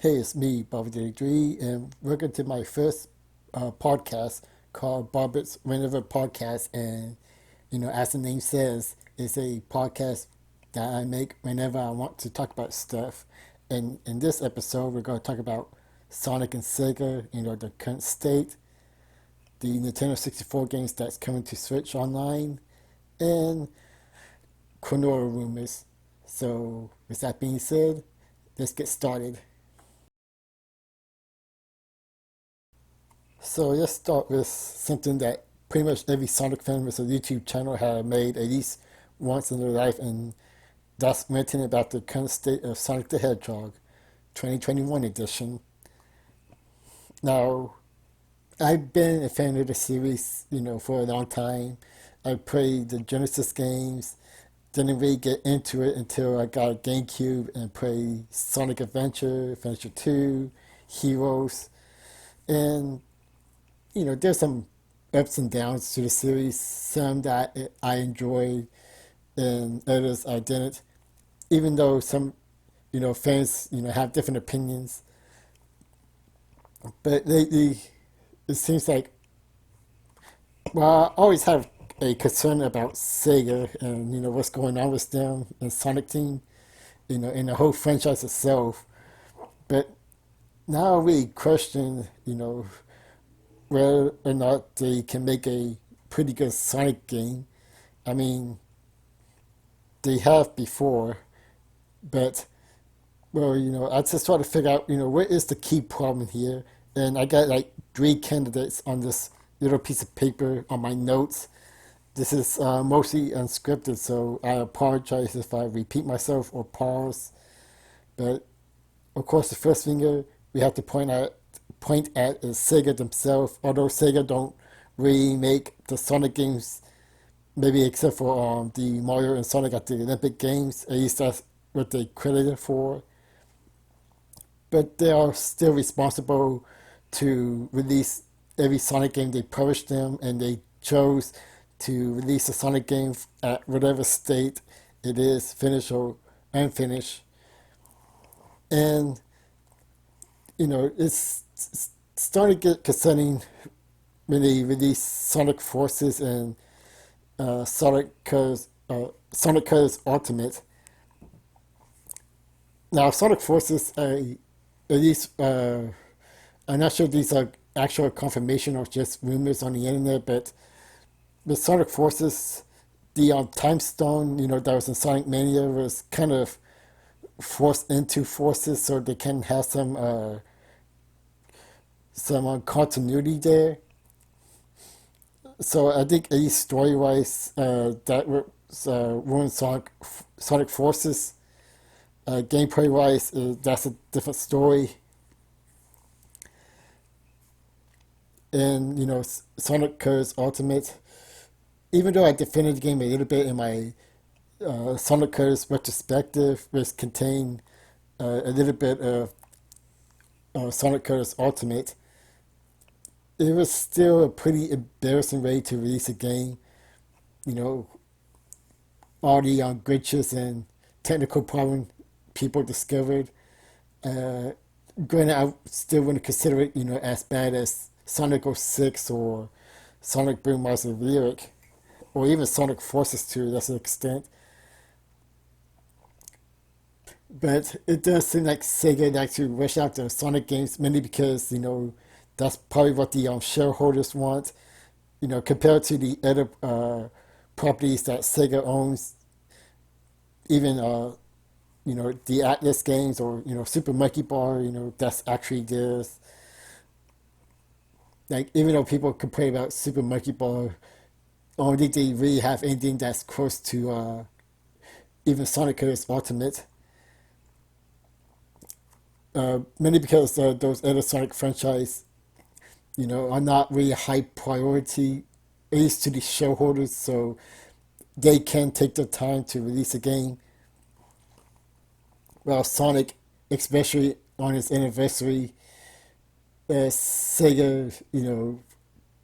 Hey, it's me, Bobbert, and welcome to my first podcast called Bobbert's Whenever Podcast. And, as the name says, it's a podcast that I make whenever I want to talk about stuff. And in this episode, we're going to talk about Sonic and Sega, the current state, the Nintendo 64 games that's coming to Switch Online, and Klonoa Rumors. So, with that being said, let's get started. So let's start with something that pretty much every Sonic fan with a YouTube channel have made at least once in their life, and that's mentioning about the current state of Sonic the Hedgehog, 2021 edition. Now, I've been a fan of the series, for a long time. I played the Genesis games, didn't really get into it until I got a GameCube and played Sonic Adventure 2, Heroes, and there's some ups and downs to the series. Some that I enjoyed, and others I didn't. Even though some, fans, have different opinions. But lately, it seems like, well, I always have a concern about Sega and what's going on with them and Sonic Team, and the whole franchise itself. But now I really question, whether or not they can make a pretty good Sonic game. I mean, they have before, but well, I just try to figure out, what is the key problem here, and I got like three candidates on this little piece of paper on my notes. This is mostly unscripted, so I apologize if I repeat myself or pause. But of course, the first thing we have to point at is Sega themselves. Although Sega don't really make the Sonic games, maybe except for the Mario and Sonic at the Olympic Games. At least that's what they credited for. But they are still responsible to release every Sonic game they published them, and they chose to release a Sonic game at whatever state it is, finished or unfinished. And it's starting to get concerning when they release Sonic Forces and Sonic Colors Ultimate. Now, Sonic Forces, at least, I'm not sure if these are actual confirmation or just rumors on the internet, but with Sonic Forces, the time stone, that was in Sonic Mania was kind of forced into Forces so they can have some continuity there. So I think at least story wise, that was ruined Sonic Forces. Gameplay wise, that's a different story. And Sonic Colors Ultimate. Even though I defended the game a little bit in my Sonic Colors retrospective, which contained a little bit of Sonic Colors Ultimate, it was still a pretty embarrassing way to release a game. You know, all the glitches and technical problems people discovered. Uh, Granted, I still wouldn't consider it, as bad as Sonic 06 or Sonic Boom Master Lyric, or even Sonic Forces 2 to an extent. But it does seem like Sega likes to rush out the Sonic games mainly because, that's probably what the shareholders want. Compared to the other properties that Sega owns, even the Atlas games or Super Monkey Ball, that's actually theirs. Like even though people complain about Super Monkey Ball, I don't think they really have anything that's close to even Sonic Colors Ultimate. Mainly because those other Sonic franchise, are not really a high priority, at least to the shareholders, so they can take the time to release a game. Well, Sonic, especially on its anniversary, Sega,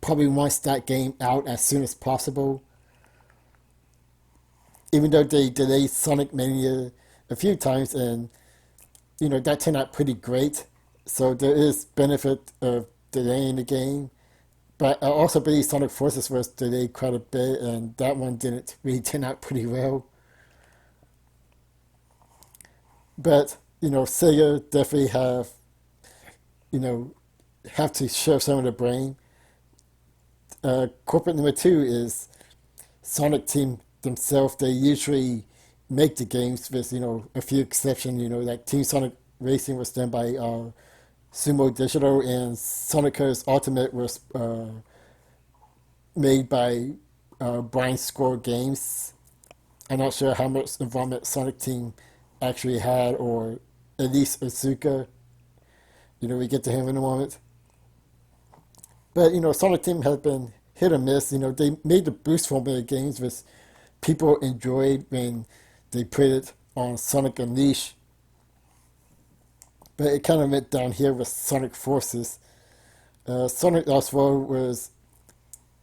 probably wants that game out as soon as possible. Even though they delayed Sonic Mania a few times, and that turned out pretty great. So there is benefit of delaying the game. But I also believe Sonic Forces was delayed quite a bit, and that one didn't really turn out pretty well. But Sega definitely you know have to share some of the blame. Corporate number two is Sonic Team themselves. They usually make the games with a few exceptions. Like Team Sonic Racing was done by Sumo Digital, and Sonic Colors Ultimate was made by Brian Score Games. I'm not sure how much involvement Sonic Team actually had, or at least Asuka. We get to him in a moment. But Sonic Team has been hit or miss. They made the Boost formula games, which people enjoyed when they put it on Sonic Unleashed. But it kind of went down here with Sonic Forces. Sonic Lost World was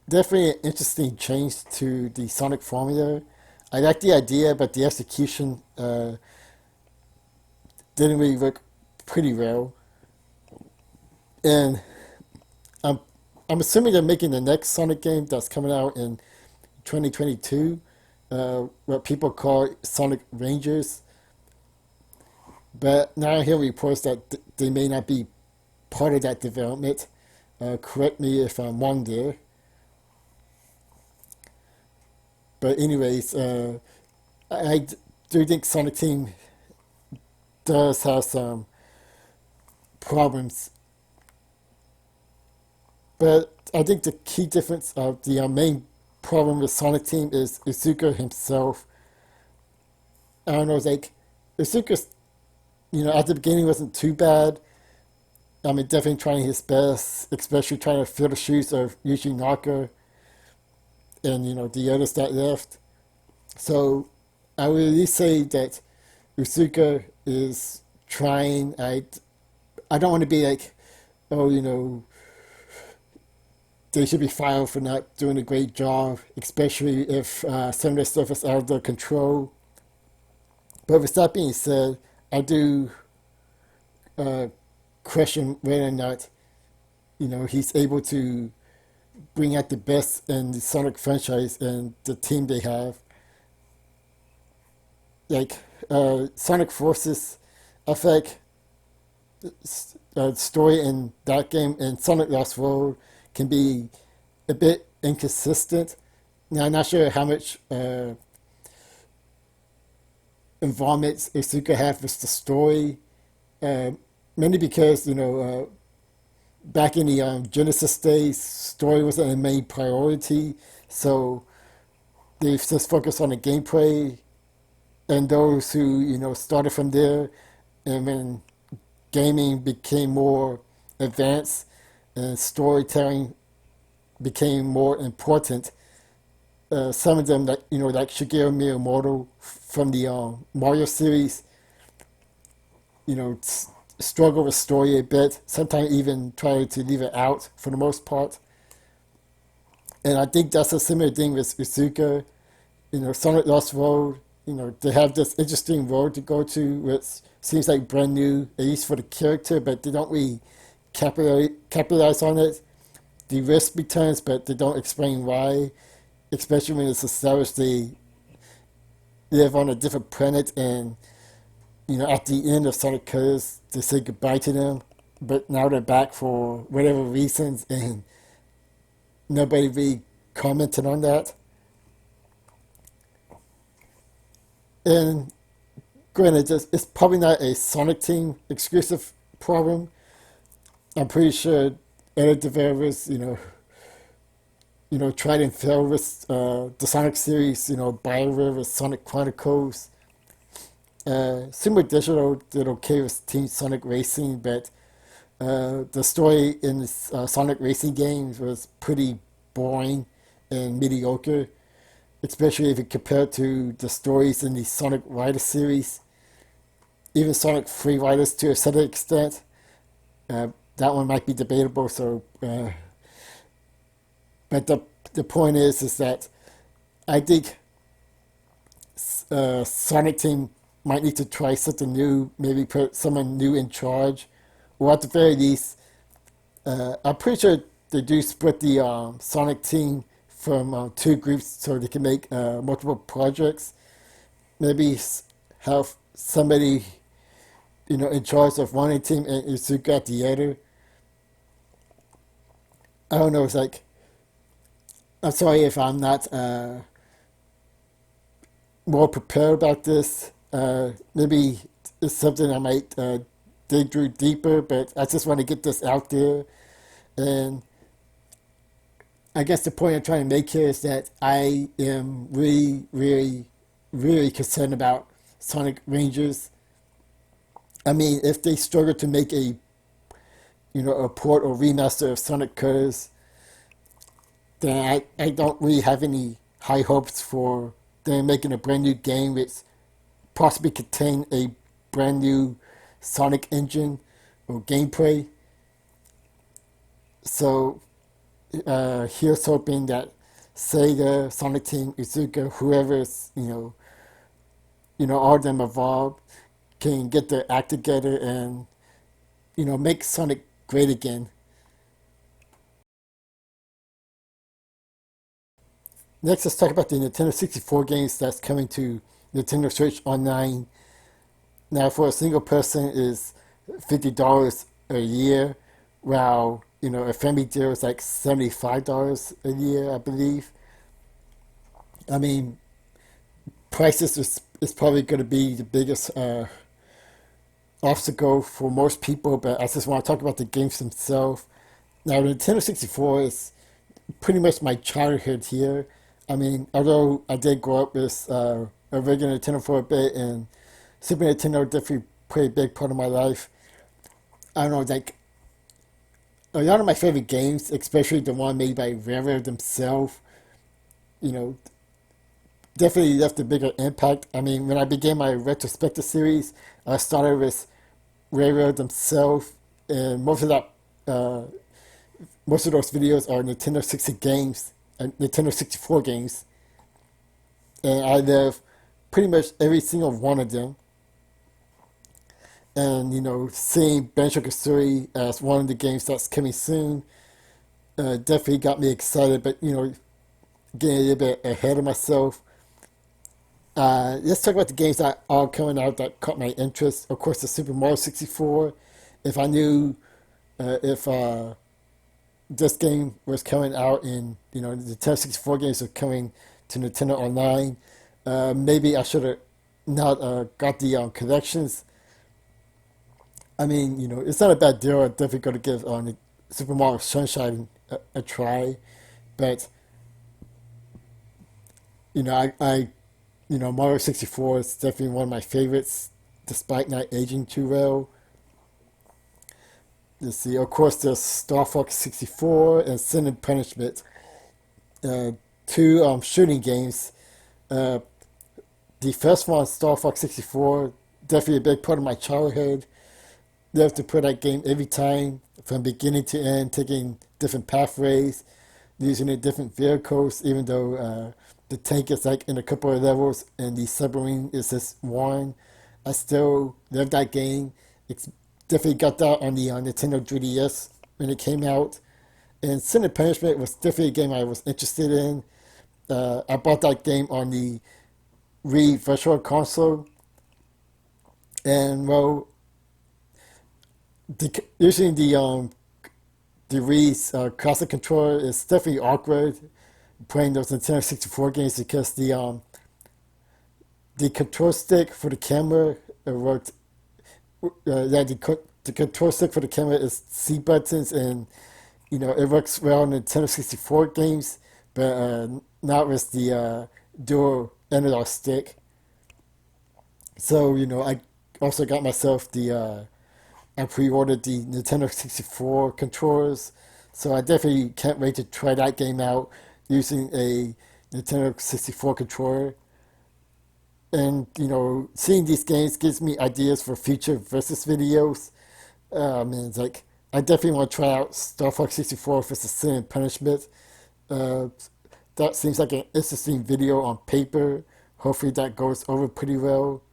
definitely an interesting change to the Sonic formula. I like the idea, but the execution didn't really work pretty well. And I'm I'm assuming they're making the next Sonic game that's coming out in 2022, what people call Sonic Rangers. But now I hear reports that they may not be part of that development. Correct me if I'm wrong there. But anyways, I do think Sonic Team does have some problems. But I think the key difference of the main problem with Sonic Team is Izuka himself. I don't know, it's like Izuka, at the beginning wasn't too bad. I mean, definitely trying his best, especially trying to fill the shoes of Yuji Naka and the others that left. So I would at least say that Usuka is trying. I don't want to be like, oh, they should be fired for not doing a great job, especially if some of their stuff is out of their control. But with that being said, I do uh, question whether or not he's able to bring out the best in the Sonic franchise and the team they have. Like Sonic Forces, I feel like story in that game and Sonic Lost World can be a bit inconsistent. Now I'm not sure how much involvement Isuka have with the story, uh, mainly because back in the Genesis days, story wasn't a main priority, so they just focused on the gameplay and those who started from there, and when gaming became more advanced and storytelling became more important, some of them like Shigeru Miyamoto from the Mario series, struggle with story a bit. Sometimes even try to leave it out for the most part. And I think that's a similar thing with Usuka. Sonic Lost World, they have this interesting road to go to, which seems like brand new, at least for the character, but they don't really capitalize on it. The risk returns, but they don't explain why, especially when it's established they live on a different planet, and at the end of Sonic Colors, they say goodbye to them, but now they're back for whatever reasons, and nobody really commented on that. And granted, it's probably not a Sonic Team exclusive problem. I'm pretty sure other developers, tried and failed with the Sonic series. BioWare with Sonic Chronicles. Sumo Digital did okay with Team Sonic Racing, but the story in Sonic Racing games was pretty boring and mediocre, especially if you compare it to the stories in the Sonic Rider series. Even Sonic Free Riders to a certain extent. That one might be debatable. So, but the point is that I think Sonic Team might need to try something new. Maybe put someone new in charge, or at the very least, I'm pretty sure they do split the Sonic team from two groups so they can make multiple projects. Maybe have somebody in charge of one team and Izuka at the other. I don't know. It's like I'm sorry if I'm not more prepared about this. Maybe it's something I might dig through deeper, but I just want to get this out there. And I guess the point I'm trying to make here is that I am really, really, really concerned about Sonic Rangers. I mean, if they struggle to make a port or remaster of Sonic Colors, then I don't really have any high hopes for them making a brand new game which possibly contain a brand new Sonic engine or gameplay. So here's hoping that Sega, Sonic Team, Izuka, whoever's all of them involved can get their act together and make Sonic great again. Next, let's talk about the Nintendo 64 games that's coming to Nintendo Switch Online. Now, for a single person, is $50 a year, while a family deal is like $75 a year, I believe. I mean, prices is probably going to be the biggest obstacle for most people, but I just want to talk about the games themselves. Now, the Nintendo 64 is pretty much my childhood here. I mean, although I did grow up with a regular Nintendo for a bit, and Super Nintendo definitely played a big part of my life. I don't know, like a lot of my favorite games, especially the one made by Rare themselves, you know, definitely left a bigger impact. I mean, when I began my retrospective series, I started with Rare themselves, and uh, most of those videos are Nintendo 60 games, Nintendo 64 games, and I love pretty much every single one of them. And seeing Banjo Kazooie as one of the games that's coming soon definitely got me excited. But getting a little bit ahead of myself. Let's talk about the games that are coming out that caught my interest. Of course, the Super Mario 64. If I knew if this game was coming out and the Nintendo 64 games are coming to Nintendo Online, maybe I should have not got the collections. I mean, it's not a bad deal. I'm definitely going to give Super Mario Sunshine a try, but Mario 64 is definitely one of my favorites, despite not aging too well. Let's see. Of course, there's Star Fox 64 and Sin and Punishment, uh, two shooting games. Uh, the first one, Star Fox 64, definitely a big part of my childhood. Love to play that game every time, from beginning to end, taking different pathways, using the different vehicles, even though the tank is like in a couple of levels and the submarine is just one. I still love that game. It's definitely got that on the Nintendo 3DS when it came out. And Sin and Punishment was definitely a game I was interested in. I bought that game on the Wii Virtual Console. And well, using the Wii's classic controller is definitely awkward playing those Nintendo 64 games because the control stick for the camera worked. Yeah, the control stick for the camera is C buttons, and it works well in Nintendo 64 games, but not with the dual analog stick. So I also got myself I pre-ordered the Nintendo 64 controllers, so I definitely can't wait to try that game out using a Nintendo 64 controller. And seeing these games gives me ideas for future versus videos. I mean, it's like I definitely want to try out Star Fox 64 versus Sin and Punishment. Uh, that seems like an interesting video on paper. Hopefully, that goes over pretty well.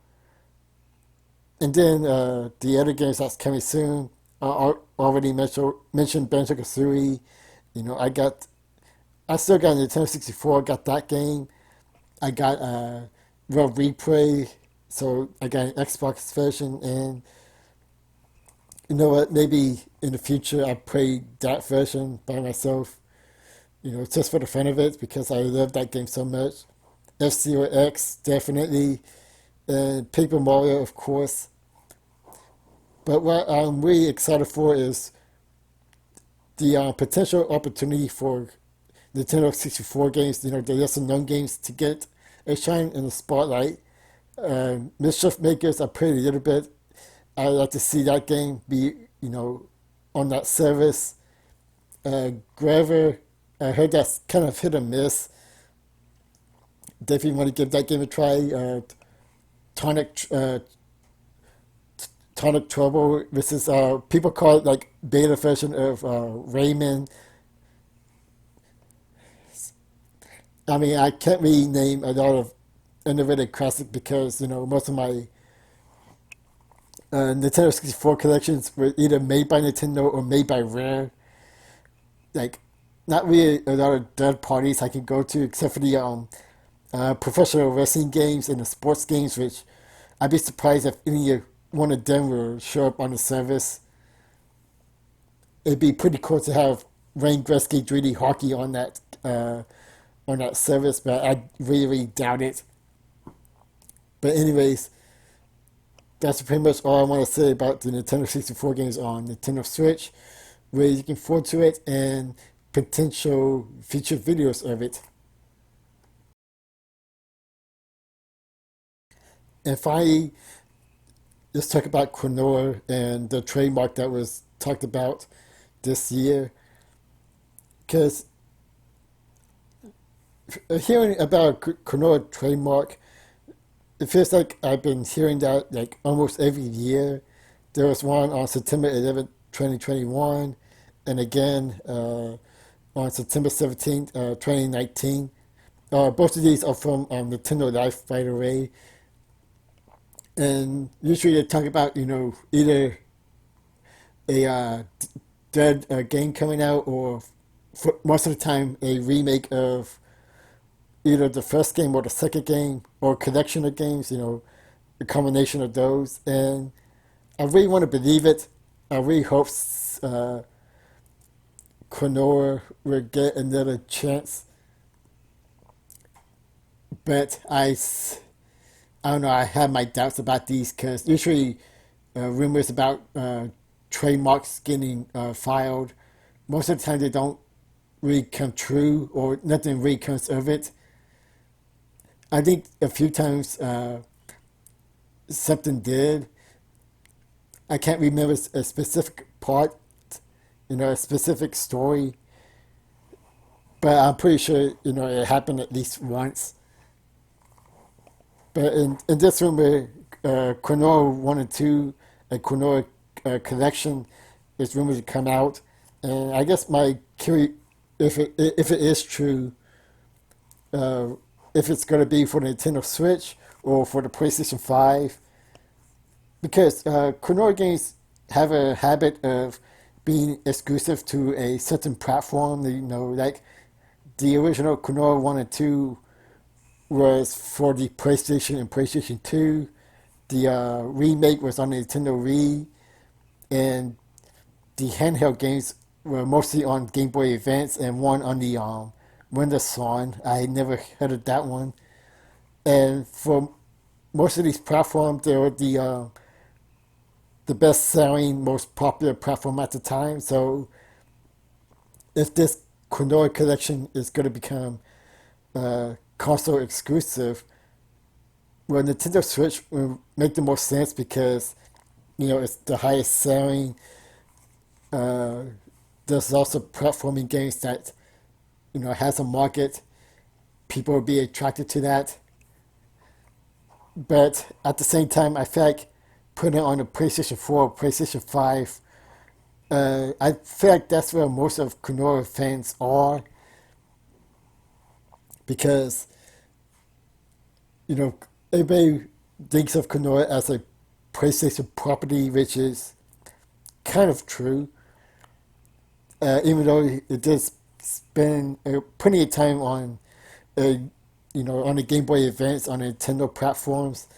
And then the other games that's coming soon already mentioned Banjo-Kazooie. I still got a Nintendo 64. Got that game. I got Real Replay, so I got an Xbox version, and you know what? Maybe in the future I play that version by myself. Just for the fun of it because I love that game so much. F-Zero X definitely, and Paper Mario of course. But what I'm really excited for is the potential opportunity for Nintendo 64 games, the lesser known games, to get a shine in the spotlight. Mischief Makers, I played a little bit. I'd like to see that game be, on that service. Graver, I heard that's kind of hit or miss. Definitely want to give that game a try. Tonic, uh, Tonic Trouble. This is people call it like beta version of Rayman. I mean, I can't really name a lot of innovative classics because most of my Nintendo 64 collections were either made by Nintendo or made by Rare. Like, not really a lot of third parties I can go to except for the professional wrestling games and the sports games, which I'd be surprised if any one of them will show up on the service. It'd be pretty cool to have Wayne Gretzky 3D hockey on that service, but I really, really doubt it. But anyways, that's pretty much all I want to say about the Nintendo 64 games on Nintendo Switch. Really looking forward to it and potential future videos of it. And finally, let's talk about Klonoa and the trademark that was talked about this year. Because hearing about Klonoa trademark, it feels like I've been hearing that like almost every year. There was one on September 11th, 2021, and again on September 17th, 2019. Both of these are from Nintendo Life, by the way. And usually they talk about, either a dead game coming out or for most of the time a remake of either the first game or the second game or a collection of games, a combination of those. And I really want to believe it. I really hope Klonoa will get another chance. But I don't know, I have my doubts about these because usually rumors about trademarks getting filed, most of the time they don't really come true or nothing really comes of it. I think a few times something did. I can't remember a specific part, a specific story, but I'm pretty sure, it happened at least once. But in this rumor, Klonoa 1 and 2, a Klonoa collection is rumored to come out. And I guess if it is true, uh, if it's going to be for the Nintendo Switch or for the PlayStation 5, because Klonoa games have a habit of being exclusive to a certain platform. Like the original Klonoa 1 and 2 was for the PlayStation and PlayStation 2. The remake was on the Nintendo Wii, and the handheld games were mostly on Game Boy Advance and one on the Windows Swan. I had never heard of that one. And for most of these platforms, they were the best-selling, most popular platform at the time. So if this Klonoa collection is going to become console exclusive, well, Nintendo Switch will make the most sense because it's the highest selling. Uh, there's also platforming games that has a market. People will be attracted to that. But at the same time, I feel like putting it on a PlayStation 4, PlayStation 5, I feel like that's where most of Klonoa fans are because everybody thinks of Klonoa as a PlayStation property, which is kind of true. Even though it did spend plenty of time on, uh, on the Game Boy Advance on Nintendo platforms,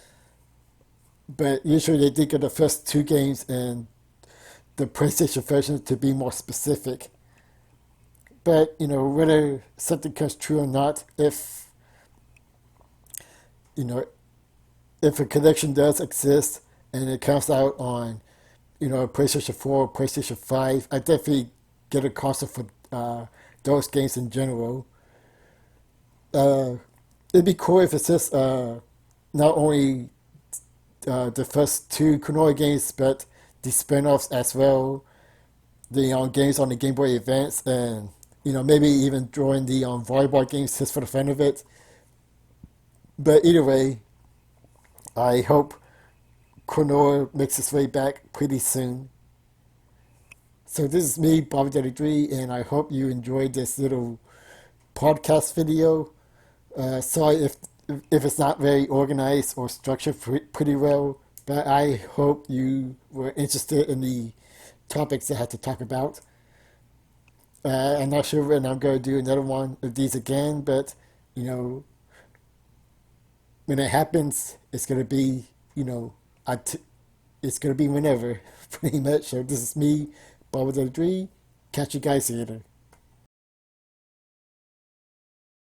but usually they did get the first two games in the PlayStation version to be more specific. But whether something comes true or not, you know if a collection does exist and it comes out on PlayStation 4, PlayStation 5, I definitely get a console for those games in general. Uh, it'd be cool if it's just not only the first two Klonoa games, but the spin-offs as well. The games on the Game Boy Advance, and maybe even drawing the volleyball games just for the fun of it. But either way, I hope Klonoa makes its way back pretty soon. So this is me, Bobbert, and I hope you enjoyed this little podcast video. Sorry if it's not very organized or structured pretty well, but I hope you were interested in the topics I had to talk about. I'm not sure when I'm going to do another one of these again, but you know, when it happens, it's going to be, it's going to be whenever, pretty much. So this is me, Bobbert. Catch you guys later.